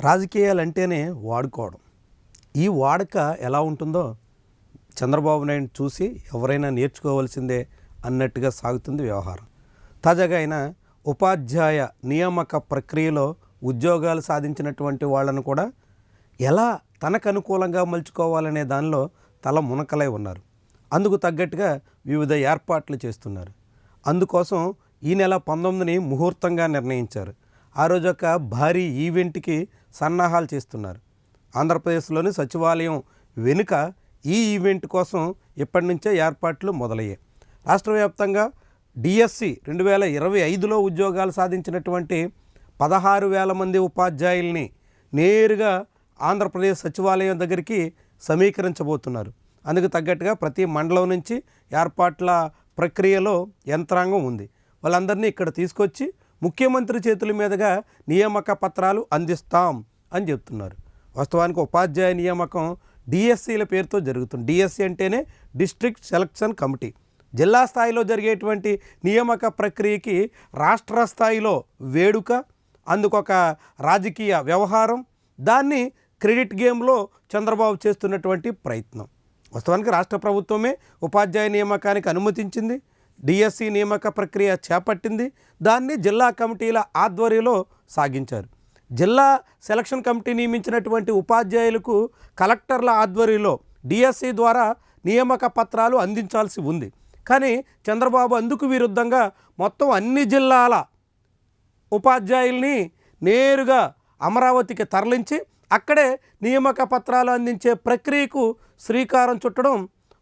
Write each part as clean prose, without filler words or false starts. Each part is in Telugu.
రాజకీయాలంటేనే వాడుకోవడం. ఈ వాడక ఎలా ఉంటుందో చంద్రబాబు నాయుడు చూసి ఎవరైనా నేర్చుకోవాల్సిందే అన్నట్టుగా సాగుతుంది వ్యవహారం. తాజాగా ఆయన ఉపాధ్యాయ నియామక ప్రక్రియలో ఉద్యోగాలు సాధించినటువంటి వాళ్ళను కూడా ఎలా తనకు అనుకూలంగా మలుచుకోవాలనే దానిలో తల మునకలై ఉన్నారు. అందుకు తగ్గట్టుగా వివిధ ఏర్పాట్లు చేస్తున్నారు. అందుకోసం ఈ నెల 19ని ముహూర్తంగా నిర్ణయించారు. ఆ రోజు ఒక భారీ ఈవెంట్కి సన్నాహాలు చేస్తున్నారు. ఆంధ్రప్రదేశ్లోని సచివాలయం వెనుక ఈ ఈవెంట్ కోసం ఇప్పటి నుంచే ఏర్పాట్లు మొదలయ్యాయి. రాష్ట్ర వ్యాప్తంగా డిఎస్సి 2025లో ఉద్యోగాలు సాధించినటువంటి 16,000 మంది ఉపాధ్యాయుల్ని నేరుగా ఆంధ్రప్రదేశ్ సచివాలయం దగ్గరికి సమీకరించబోతున్నారు. అందుకు తగ్గట్టుగా ప్రతి మండలం నుంచి ఏర్పాట్ల ప్రక్రియలో యంత్రాంగం ఉంది. వాళ్ళందరినీ ఇక్కడ తీసుకొచ్చి ముఖ్యమంత్రి చేతుల మీదుగా నియామక పత్రాలు అందిస్తాం అని చెప్తున్నారు. వాస్తవానికి ఉపాధ్యాయ నియామకం డిఎస్సీల పేరుతో జరుగుతుంది. డిఎస్సీ అంటేనే డిస్ట్రిక్ట్ సెలక్షన్ కమిటీ. జిల్లా స్థాయిలో జరిగేటువంటి నియామక ప్రక్రియకి రాష్ట్ర స్థాయిలో వేడుక, అందుకొక రాజకీయ వ్యవహారం, దాన్ని క్రెడిట్ గేమ్లో చంద్రబాబు చేస్తున్నటువంటి ప్రయత్నం. వాస్తవానికి రాష్ట్ర ప్రభుత్వమే ఉపాధ్యాయ నియామకానికి అనుమతించింది, డిఎస్సి నియామక ప్రక్రియ చేపట్టింది. దాన్ని జిల్లా కమిటీల ఆధ్వర్యంలో సాగించారు. జిల్లా సెలక్షన్ కమిటీ నియమించినటువంటి ఉపాధ్యాయులకు కలెక్టర్ల ఆధ్వర్యంలో డిఎస్సి ద్వారా నియామక పత్రాలు అందించాల్సి ఉంది. కానీ చంద్రబాబు అందుకు విరుద్ధంగా మొత్తం అన్ని జిల్లాల ఉపాధ్యాయుల్ని నేరుగా అమరావతికి తరలించి అక్కడే నియామక పత్రాలు అందించే ప్రక్రియకు శ్రీకారం చుట్టడం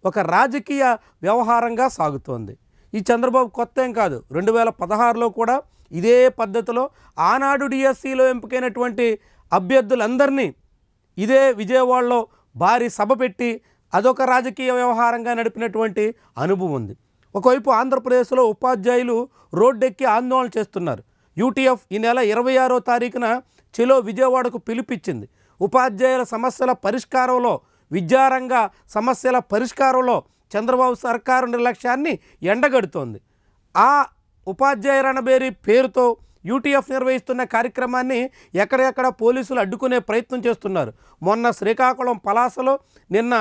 ఒక రాజకీయ వ్యవహారంగా సాగుతోంది. ఈ చంద్రబాబు కొత్త ఏం కాదు. 2016లో కూడా ఇదే పద్ధతిలో ఆనాడు డిఎస్సిలో ఎంపికైనటువంటి అభ్యర్థులందరినీ ఇదే విజయవాడలో భారీ సభ పెట్టి అదొక రాజకీయ వ్యవహారంగా నడిపినటువంటి అనుభవం ఉంది. ఒకవైపు ఆంధ్రప్రదేశ్లో ఉపాధ్యాయులు రోడ్డెక్కి ఆందోళన చేస్తున్నారు. యూటీఎఫ్ ఈ నెల 26వ తారీఖున చెలో విజయవాడకు పిలుపిచ్చింది. ఉపాధ్యాయుల సమస్యల పరిష్కారంలో, విద్యారంగ సమస్యల పరిష్కారంలో చంద్రబాబు సర్కారు నిర్లక్ష్యాన్ని ఎండగడుతోంది. ఆ ఉపాధ్యాయ రణబేరి పేరుతో యూటీఎఫ్ నిర్వహిస్తున్న కార్యక్రమాన్ని ఎక్కడెక్కడ పోలీసులు అడ్డుకునే ప్రయత్నం చేస్తున్నారు. మొన్న శ్రీకాకుళం పలాసలో, నిన్న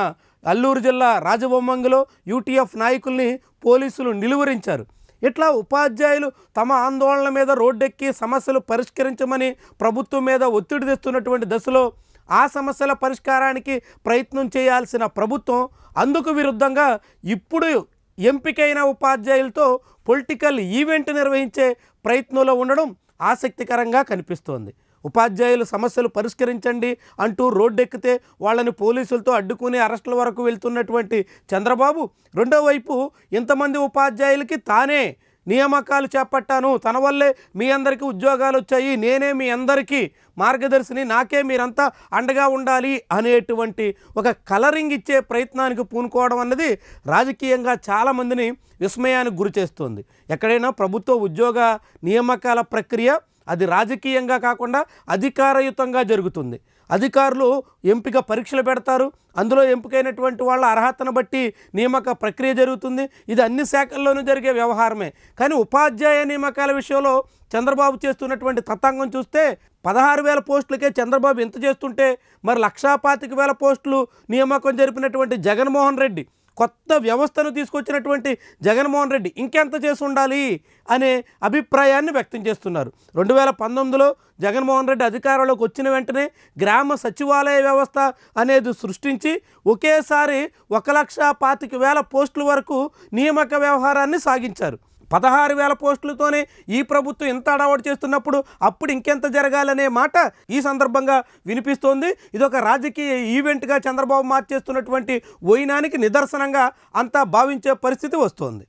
అల్లూరు జిల్లా రాజబొమ్మంగిలో యూటీఎఫ్ నాయకుల్ని పోలీసులు నిలువరించారు. ఇట్లా ఉపాధ్యాయులు తమ ఆందోళన మీద రోడ్డెక్కి సమస్యలు పరిష్కరించమని ప్రభుత్వం మీద ఒత్తిడి తెస్తున్నటువంటి దశలో ఆ సమస్యల పరిష్కారానికి ప్రయత్నం చేయాల్సిన ప్రభుత్వం అందుకు విరుద్ధంగా ఇప్పుడు ఎంపికైన ఉపాధ్యాయులతో పొలిటికల్ ఈవెంట్ నిర్వహించే ప్రయత్నంలో ఉండడం ఆసక్తికరంగా కనిపిస్తోంది. ఉపాధ్యాయులు సమస్యలు పరిష్కరించండి అంటూ రోడ్డెక్కితే వాళ్ళని పోలీసులతో అడ్డుకుని అరెస్టుల వరకు వెళ్తున్నటువంటి చంద్రబాబు రెండో వైపు ఇంతమంది ఉపాధ్యాయులకి తానే నియామకాలు చేపట్టాను, తన వల్లే మీ అందరికీ ఉద్యోగాలు వచ్చాయి, నేనే మీ అందరికీ మార్గదర్శిని, నాకే మీరంతా అండగా ఉండాలి అనేటువంటి ఒక కలరింగ్ ఇచ్చే ప్రయత్నానికి పూనుకోవడం అన్నది రాజకీయంగా చాలామందిని విస్మయానికి గురి చేస్తుంది. ఎక్కడైనా ప్రభుత్వ ఉద్యోగ నియామకాల ప్రక్రియ అది రాజకీయంగా కాకుండా అధికారయుతంగా జరుగుతుంది. అధికారులు ఎంపిక పరీక్షలు పెడతారు, అందులో ఎంపికైనటువంటి వాళ్ళ అర్హతను బట్టి నియామక ప్రక్రియ జరుగుతుంది. ఇది అన్ని శాఖల్లోనూ జరిగే వ్యవహారమే. కానీ ఉపాధ్యాయ నియామకాల విషయంలో చంద్రబాబు చేస్తున్నటువంటి తతంగం చూస్తే 16,000 పోస్టులకే చంద్రబాబు ఎంత చేస్తుంటే మరి 1,25,000 పోస్టులు నియామకం జరిపినటువంటి జగన్మోహన్ రెడ్డి, కొత్త వ్యవస్థను తీసుకొచ్చినటువంటి జగన్మోహన్ రెడ్డి ఇంకెంత చేసి ఉండాలి అనే అభిప్రాయాన్ని వ్యక్తం చేస్తున్నారు. 2019లో జగన్మోహన్ రెడ్డి అధికారంలోకి వచ్చిన వెంటనే గ్రామ సచివాలయ వ్యవస్థ అనేది సృష్టించి ఒకేసారి 1,25,000 పోస్టుల వరకు నియామక వ్యవహారాన్ని సాగించారు. 16,000 పోస్టులతోనే ఈ ప్రభుత్వం ఎంత అడవాడు చేస్తున్నప్పుడు అప్పుడు ఇంకెంత జరగాలనే మాట ఈ సందర్భంగా వినిపిస్తోంది. ఇదొక రాజకీయ ఈవెంట్గా చంద్రబాబు మార్చేస్తున్నటువంటి వైనానికి నిదర్శనంగా అంతా భావించే పరిస్థితి వస్తోంది.